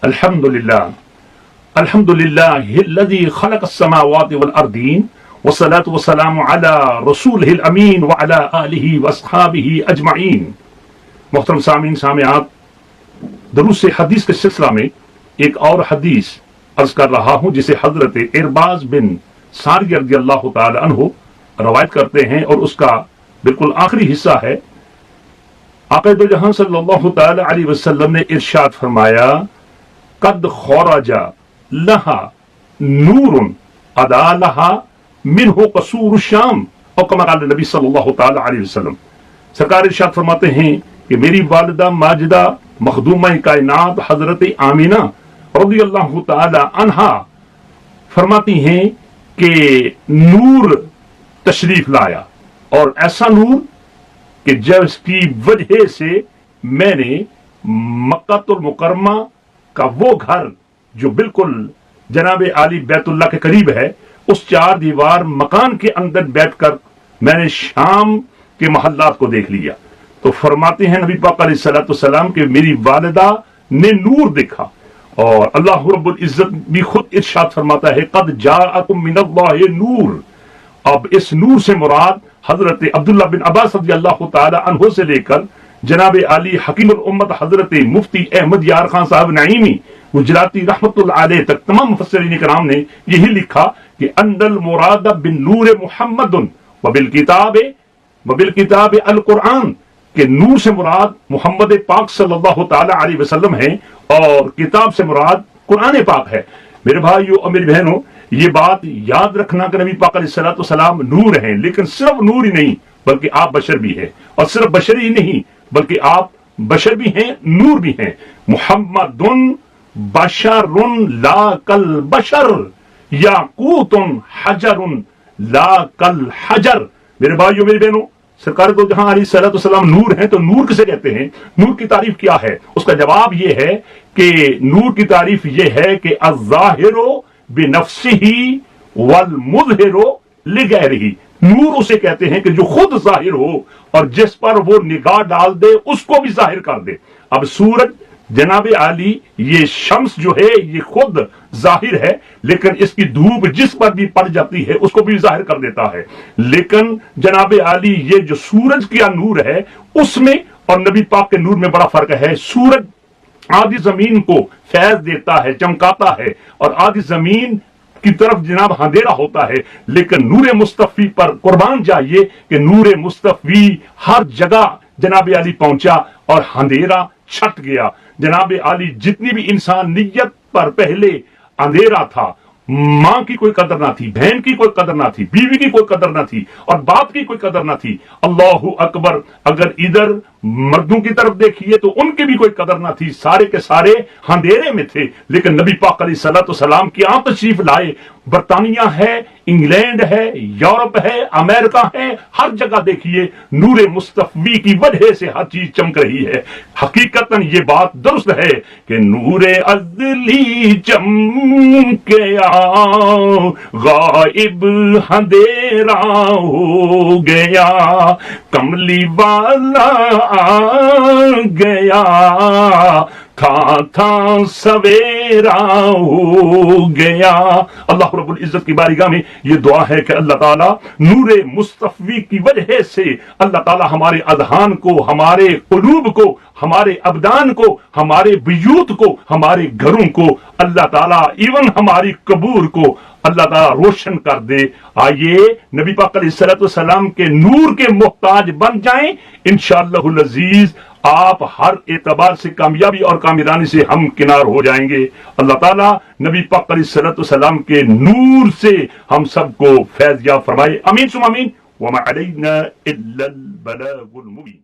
الحمدللہ الذی خلق السماوات والارضین والصلاة والسلام علی رسولہ الامین وعلی آلہ واصحابہ اجمعین۔ محترم سامعین سامعات، دروس حدیث کے سلسلہ میں ایک اور حدیث عرض کر رہا ہوں جسے حضرت ارباز بن ساریہ رضی اللہ تعالی عنہ روایت کرتے ہیں، اور اس کا بالکل آخری حصہ ہے۔ آقا دو جہاں صلی اللہ تعالی علیہ وسلم نے ارشاد فرمایا، قد خرج لہا نور ادا لہا منہ قصور الشام، اور کما قال نبی صلی اللہ تعالی علیہ وسلم۔ سرکار ارشاد فرماتے ہیں کہ میری والدہ ماجدہ مخدومہ کائنات حضرت آمینہ رضی اللہ تعالی عنہا فرماتی ہیں کہ نور تشریف لایا، اور ایسا نور کہ جس کی وجہ سے میں نے مکہ المکرمہ کا وہ گھر جو بالکل جناب عالی بیت اللہ کے قریب ہے، اس چار دیوار مکان کے اندر بیٹھ کر میں نے شام کے محلات کو دیکھ لیا۔ تو فرماتے ہیں نبی پاک علیہ الصلوۃ والسلام کہ میری والدہ نے نور دیکھا، اور اللہ رب العزت بھی خود ارشاد فرماتا ہے، قد جاءکم من اللہ نور۔ اب اس نور سے مراد حضرت عبداللہ بن عباس رضی اللہ تعالی عنہ سے لے کر جناب علی حکیم الامت حضرت مفتی احمد یار خان صاحب نعیمی گجراتی رحمت اللہ علیہ تک تمام مفسرین کرام نے یہی لکھا کہ ان المراد بالنور محمد وبالکتاب القرآن، کہ نور سے مراد محمد پاک صلی اللہ تعالی علیہ وسلم ہے، اور کتاب سے مراد قرآن پاک ہے۔ میرے بھائیو اور میری بہنوں، یہ بات یاد رکھنا کہ نبی پاک علیہ الصلوۃ والسلام نور ہیں، لیکن صرف نور ہی نہیں بلکہ آپ بشر بھی ہیں، اور صرف بشر ہی نہیں بلکہ آپ بشر بھی ہیں، نور بھی ہیں۔ محمد بشر لا کالبشر، یاقوت حجر لا کالحجر۔ میرے بھائیو میری بہنوں، سرکار دو جہاں علیہ الصلوۃ والسلام نور ہیں، تو نور کسے کہتے ہیں؟ نور کی تعریف کیا ہے؟ اس کا جواب یہ ہے کہ نور کی تعریف یہ ہے کہ الظاہر بنفسہ والمظہر لغیرہ۔ نور اسے کہتے ہیں کہ جو خود ظاہر ہو اور جس پر وہ نگاہ ڈال دے اس کو بھی ظاہر کر دے۔ اب سورج جناب عالی، یہ شمس جو ہے یہ خود ظاہر ہے، لیکن اس کی دھوپ جس پر بھی پڑ جاتی ہے اس کو بھی ظاہر کر دیتا ہے۔ لیکن جناب عالی یہ جو سورج کا نور ہے اس میں اور نبی پاک کے نور میں بڑا فرق ہے۔ سورج آدھی زمین کو فیض دیتا ہے، چمکاتا ہے، اور آدھی زمین کی طرف جناب اندھیرا ہوتا ہے، لیکن نور مصطفی پر قربان جائیے کہ نور مصطفی ہر جگہ جناب علی پہنچا اور اندھیرا چھٹ گیا۔ جناب علی جتنی بھی انسانیت پر پہلے اندھیرا تھا، ماں کی کوئی قدر نہ تھی، بہن کی کوئی قدر نہ تھی، بیوی کی کوئی قدر نہ تھی، اور باپ کی کوئی قدر نہ تھی۔ اللہ اکبر، اگر ادھر مردوں کی طرف دیکھیے تو ان کی بھی کوئی قدر نہ تھی، سارے کے سارے اندھیرے میں تھے۔ لیکن نبی پاک علیہ الصلوۃ والسلام کی آپ تشریف لائے، برطانیہ ہے، انگلینڈ ہے، یورپ ہے، امریکہ ہے، ہر جگہ دیکھیے نور مصطفی کی وجہ سے ہر چیز چمک رہی ہے۔ حقیقتاً یہ بات درست ہے کہ نور ازلی چمکیا، غائب اندھیرا ہو گیا، کملی والا آ گیا، تھا سویرا ہو گیا۔ اللہ رب العزت کی بارگاہ میں یہ دعا ہے کہ اللہ تعالیٰ نور مصطفی کی وجہ سے اللہ تعالیٰ ہمارے اذہان کو، ہمارے قلوب کو، ہمارے ابدان کو، ہمارے بیوت کو، ہمارے گھروں کو، اللہ تعالیٰ ایون ہماری قبور کو اللہ تعالیٰ روشن کر دے۔ آئیے نبی پاک علیہ الصلوۃ والسلام کے نور کے محتاج بن جائیں، انشاءاللہ العزیز آپ ہر اعتبار سے کامیابی اور کامیرانی سے ہم کنار ہو جائیں گے۔ اللہ تعالیٰ نبی پاک علیہ الصلوۃ والسلام کے نور سے ہم سب کو فیض یاب فرمائے، آمین ثم آمین۔ وما علینا الا البلاغ المبین۔